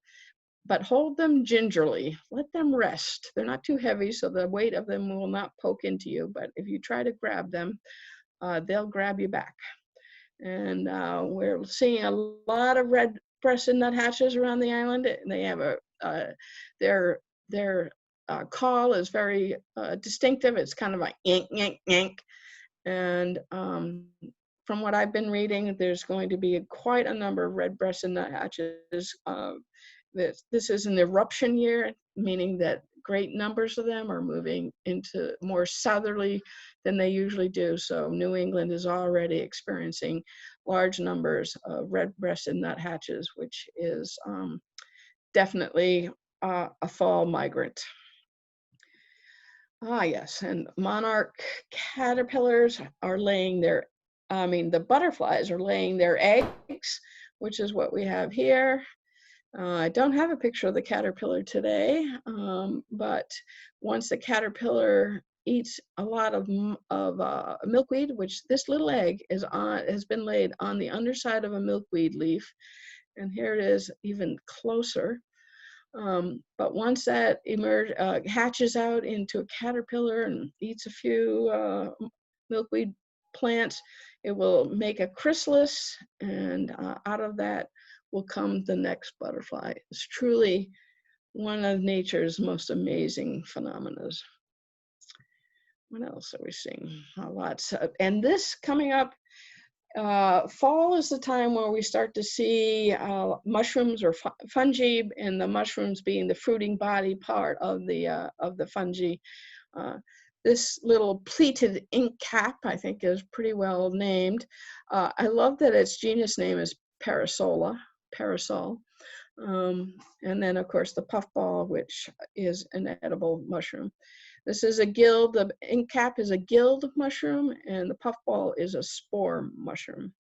but hold them gingerly. Let them rest. They're not too heavy, so the weight of them will not poke into you. But if you try to grab them, they'll grab you back. And we're seeing a lot of red-breasted nuthatches around the island. They have their call is very distinctive. It's kind of like yank, yank, yank. And from what I've been reading, there's going to be quite a number of red-breasted nuthatches. This is an eruption year, meaning that great numbers of them are moving into more southerly than they usually do. So New England is already experiencing large numbers of red-breasted nuthatches, which is definitely a fall migrant. Ah, yes, and monarch caterpillars are laying the butterflies are laying their eggs, which is what we have here. I don't have a picture of the caterpillar today, but once the caterpillar eats a lot of milkweed, which this little egg has been laid on the underside of a milkweed leaf, and here it is even closer. But once that hatches out into a caterpillar and eats a few milkweed plants, it will make a chrysalis, and out of that will come the next butterfly. It's truly one of nature's most amazing phenomena. What else are we seeing? Lots of, and this coming up, fall is the time where we start to see mushrooms or fungi, and the mushrooms being the fruiting body part of the fungi. This little pleated ink cap, I think, is pretty well named. I love that its genus name is parasol. And then, of course, the puffball, which is an edible mushroom. This is a gill. The ink cap is a gilled mushroom, and the puffball is a spore mushroom.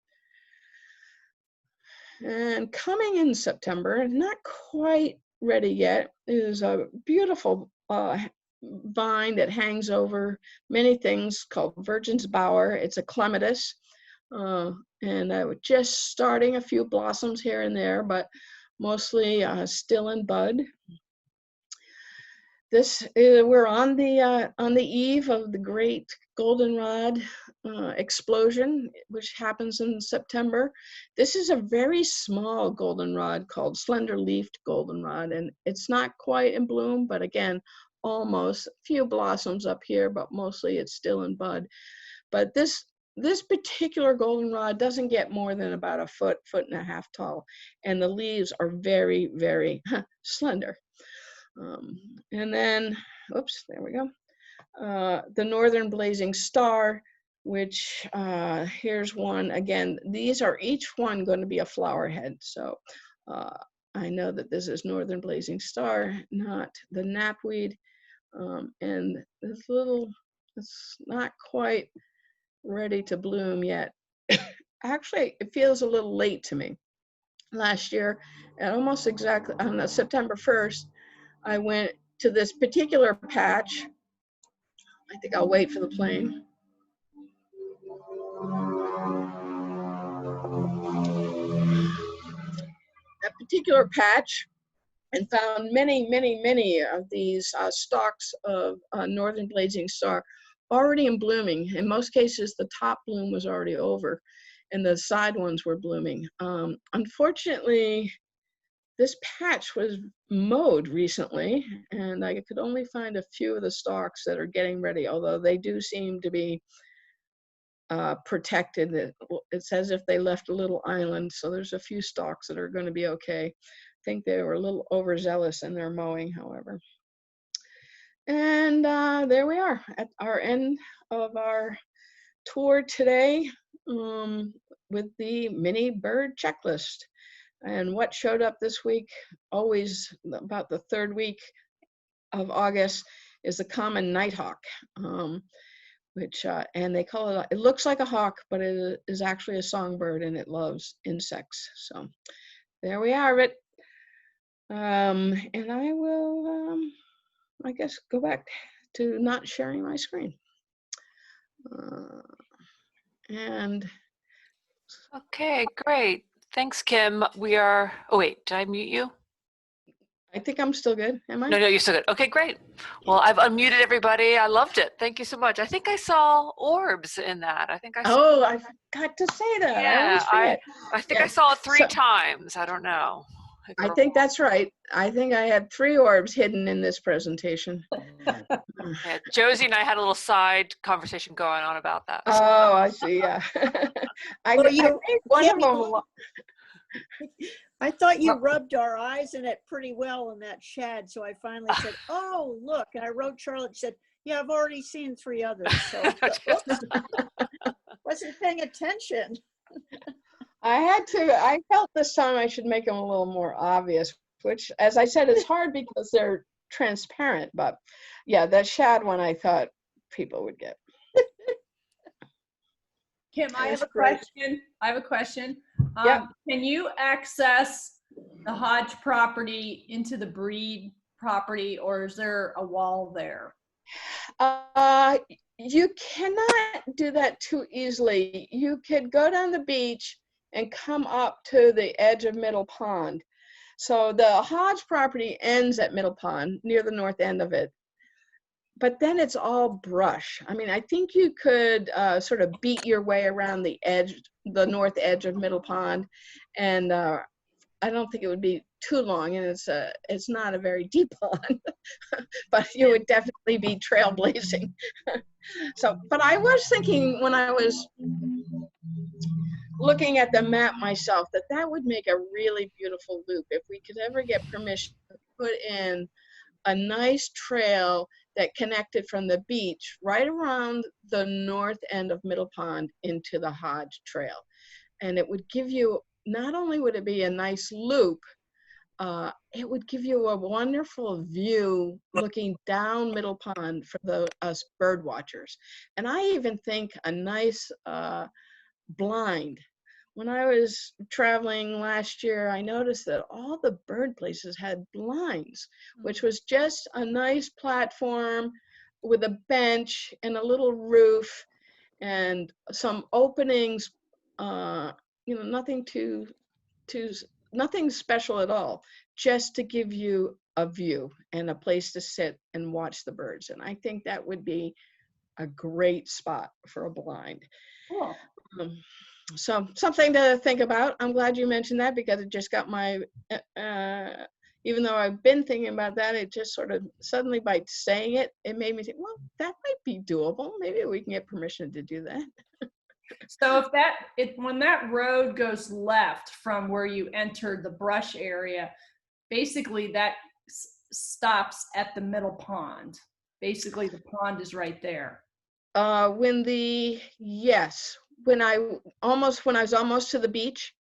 And coming in September, not quite ready yet, is a beautiful vine that hangs over many things called Virgin's Bower. It's a clematis, and I was just starting a few blossoms here and there, but mostly still in bud. We're on the eve of the great goldenrod explosion, which happens in September. This is a very small goldenrod called slender-leafed goldenrod, and it's not quite in bloom, but again, almost. A few blossoms up here, but mostly it's still in bud. But this particular goldenrod doesn't get more than about a foot and a half tall, and the leaves are very, very slender. And then, oops, there we go. The northern blazing star, which here's one. Again, these are each one going to be a flower head. So I know that this is northern blazing star, not the knapweed. And this it's not quite ready to bloom yet. Actually, it feels a little late to me. Last year, at almost exactly on September 1st, I went to this particular patch. I think I'll wait for the plane. That particular patch, and found many, many, many of these stalks of northern blazing star already in blooming. In most cases, the top bloom was already over, and the side ones were blooming. Unfortunately, this patch was mowed recently, and I could only find a few of the stalks that are getting ready, although they do seem to be protected. It's as if they left a little island, so there's a few stalks that are going to be okay. I think they were a little overzealous in their mowing, however. And there we are at our end of our tour today with the mini bird checklist. And what showed up this week, always about the third week of August, is the common nighthawk, which, and they call it, it looks like a hawk, but it is actually a songbird, and it loves insects. So there we are, it. And I will, I guess, go back to not sharing my screen. And Okay, great. Thanks, Kim. We are, oh wait, did I mute you? I think I'm still good. Am I? No, you're still good. Okay, great. Well, I've unmuted everybody. I loved it. Thank you so much. I think I saw orbs in that. I think I saw. Oh, I forgot to say that. I always forget. I think I Yeah. saw it 3 So- times. I don't know. I think that's right. I think I had 3 orbs hidden in this presentation. Yeah, Josie and I had a little side conversation going on about that. Oh, I see. Yeah. I Well, made one of Kim, them. I thought you rubbed our eyes in it pretty well in that shad, so I finally said, "Oh, look!" And I wrote Charlotte. She said, "Yeah, I've already seen 3 others." So oops, wasn't paying attention. I felt this time I should make them a little more obvious, which, as I said, it's hard because they're transparent. But yeah, that shad one I thought people would get. Kim, I have a question. I have a question. Yep. Can you access the Hodge property into the breed property, or is there a wall there? You cannot do that too easily. You could go down the beach and come up to the edge of Middle Pond. So the Hodge property ends at Middle Pond, near the north end of it. But then it's all brush. I mean, I think you could sort of beat your way around the edge, the north edge of Middle Pond, and I don't think it would be too long, and it's not a very deep pond, but you would definitely be trailblazing. So, but I was thinking when I was looking at the map myself that that would make a really beautiful loop if we could ever get permission to put in a nice trail that connected from the beach right around the north end of Middle Pond into the Hodge Trail. And it would give you, not only would it be a nice loop, it would give you a wonderful view looking down Middle Pond for us bird watchers. And I even think a nice blind. When I was traveling last year, I noticed that all the bird places had blinds, which was just a nice platform with a bench and a little roof and some openings, nothing nothing special at all, just to give you a view and a place to sit and watch the birds. And I think that would be a great spot for a blind. Cool. So something to think about. I'm glad you mentioned that because it just got my, even though I've been thinking about that, it just sort of suddenly by saying it, it made me think, well, that might be doable. Maybe we can get permission to do that. So when that road goes left from where you entered the brush area, basically that stops at the Middle Pond. Basically the pond is right there. When I was almost to the beach,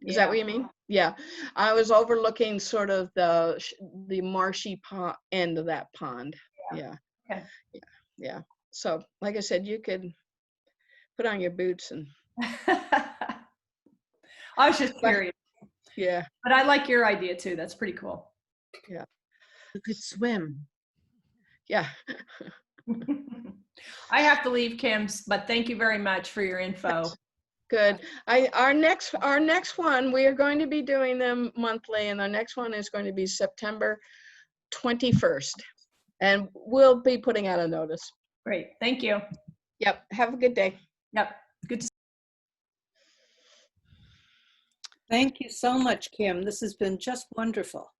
is that what you mean? Yeah, I was overlooking sort of the marshy end of that pond. Yeah. Okay. Yeah. So, like I said, you could put on your boots and. I was just curious. Yeah. But I like your idea too. That's pretty cool. Yeah. You could swim. Yeah. I have to leave, Kim, but thank you very much for your info. Good. Our next one, we are going to be doing them monthly, and our next one is going to be September 21st, and we'll be putting out a notice. Great. Thank you. Yep. Have a good day. Yep. Good to see Thank you so much, Kim. This has been just wonderful.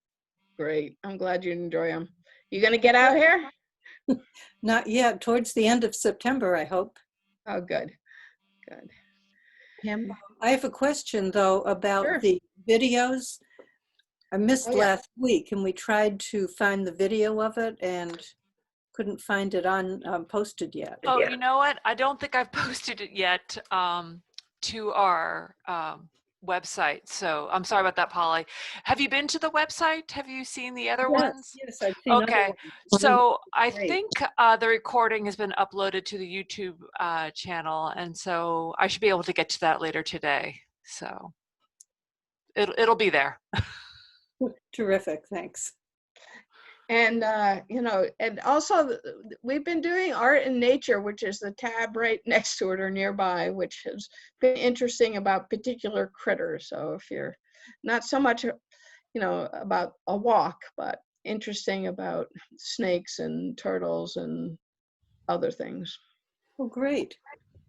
Great. I'm glad you enjoy them. You going to get out here? Not yet. Towards the end of September, I hope. Oh, good. Good. Kim, I have a question though about Sure. the videos. I missed Oh, yeah. last week, and we tried to find the video of it and couldn't find it posted yet. Oh, you know what? I don't think I've posted it yet to our website. So I'm sorry about that, Polly. Have you been to the website? Have you seen the other ones? Yes, I've seen other Okay. ones. So I Great. think the recording has been uploaded to the YouTube channel, and so I should be able to get to that later today. So it'll be there. Terrific, thanks. And, and also we've been doing Art in Nature, which is the tab right next to it or nearby, which has been interesting about particular critters. So if you're not so much you know, about a walk, but interesting about snakes and turtles and other things. Oh, great.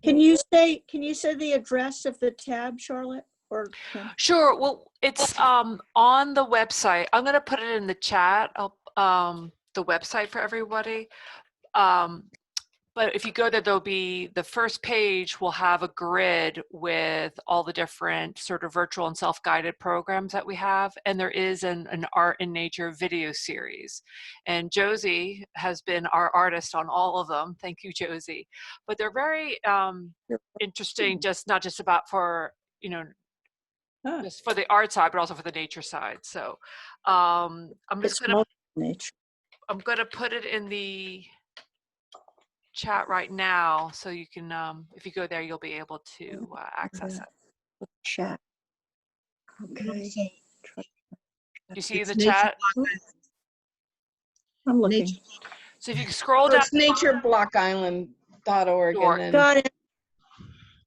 Can you say the address of the tab, Charlotte? Or Kim? Sure. Well, it's on the website. I'm going to put it in the chat. The website for everybody. But if you go there, there'll be the first page will have a grid with all the different sort of virtual and self-guided programs that we have. And there is an art in nature video series. And Josie has been our artist on all of them. Thank you, Josie. But they're very interesting, just not just about for, you know, just for the art side, but also for the nature side. So I'm gonna put it in the chat right now, so you can, if you go there, you'll be able to access it. Chat. Okay. You see the chat? I'm looking. So if you scroll So down, it's natureblockisland.org. Sure. And then, Got it.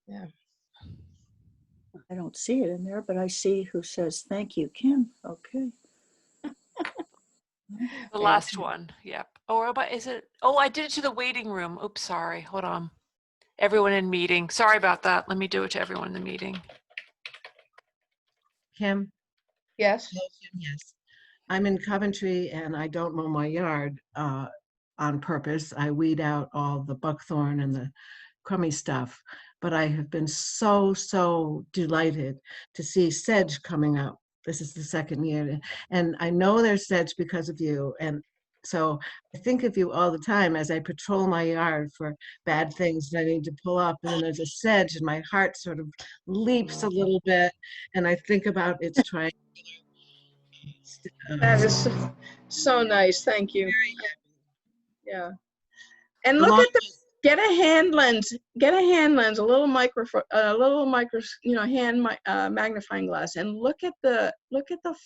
yeah. I don't see it in there, but I see who says thank you, Kim. Okay. the last one. Yep. Or but is it? Oh, I did it to the waiting room. Oops, sorry. Hold on. Everyone in meeting. Sorry about that. Let me do it to everyone in the meeting. Kim? Yes. Yes. I'm in Coventry and I don't mow my yard on purpose. I weed out all the buckthorn and the crummy stuff. But I have been so delighted to see sedge coming up. This is the second year. And I know there's sedge because of you. And so I think of you all the time as I patrol my yard for bad things that I need to pull up. And then there's a sedge and my heart sort of leaps a little bit. And I think about its trying. That is so nice. Thank you. Yeah. And look at the, get a hand lens, a little magnifying glass, and look at the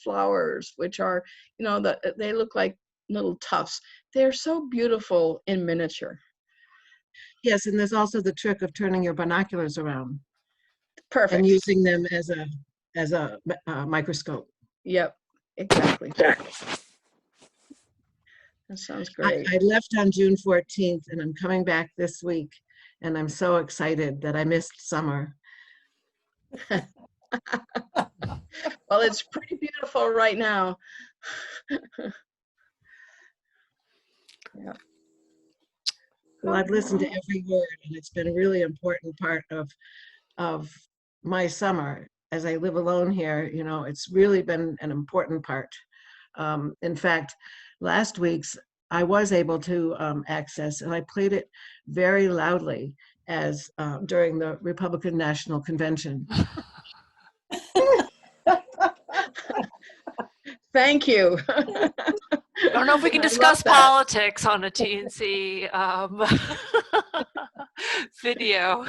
flowers, which are, you know, they look like little tufts. They're so beautiful in miniature. Yes, and there's also the trick of turning your binoculars around. Perfect. And using them as a microscope. Yep, exactly. That sounds great. I left on June 14th and I'm coming back this week and I'm so excited that I missed summer. Well, it's pretty beautiful right now. Yeah. Well, I've listened to every word and it's been a really important part of my summer. As I live alone here, you know, it's really been an important part. In fact, last week's I was able to access, and I played it very loudly as during the Republican National Convention. Thank you. I don't know if we can discuss politics on a TNC video.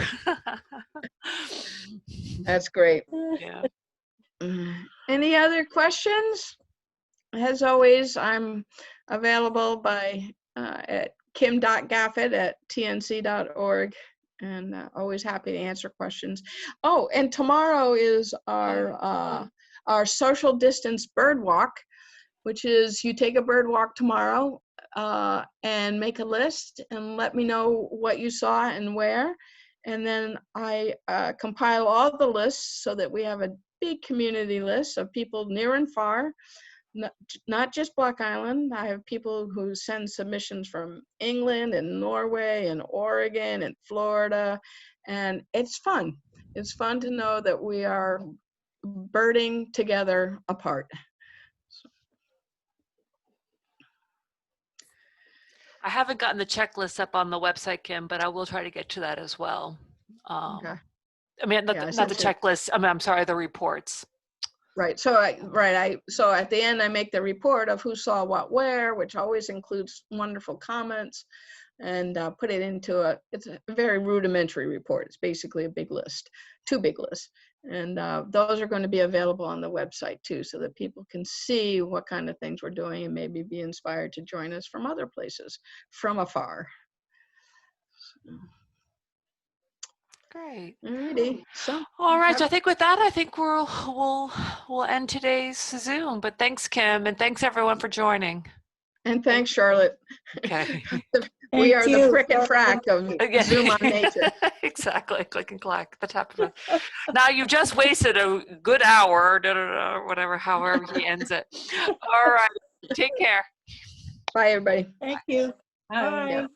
That's great. Yeah. Any other questions? As always, I'm available by at kim.gaffett@tnc.org, and always happy to answer questions. Oh, and tomorrow is our social distance bird walk, which is you take a bird walk tomorrow and make a list and let me know what you saw and where. And then I compile all the lists so that we have a big community list of people near and far, not just Block Island. I have people who send submissions from England and Norway and Oregon and Florida. And it's fun. It's fun to know that we are birding together apart. I haven't gotten the checklist up on the website, Kim, but I will try to get to that as well. Okay. I mean, not the checklist. I mean, I'm sorry, the reports. Right. So so at the end I make the report of who saw what where, which always includes wonderful comments, and put it into it's a very rudimentary report. It's basically a big list, 2 big lists. And those are going to be available on the website too, so that people can see what kind of things we're doing and maybe be inspired to join us from other places, from afar. Great. Alrighty. So, All right. So I have- think with that, I think we'll end today's Zoom. But thanks, Kim, and thanks everyone for joining. and thanks, Charlotte. Okay. We Thank are the you. prick and frack of Again. Zoom on nature. Exactly. Click and clack. The tap of it. Now you've just wasted a good hour, or whatever, however he ends it. All right. Take care. Bye, everybody. Thank you. Hi. Bye. Yeah.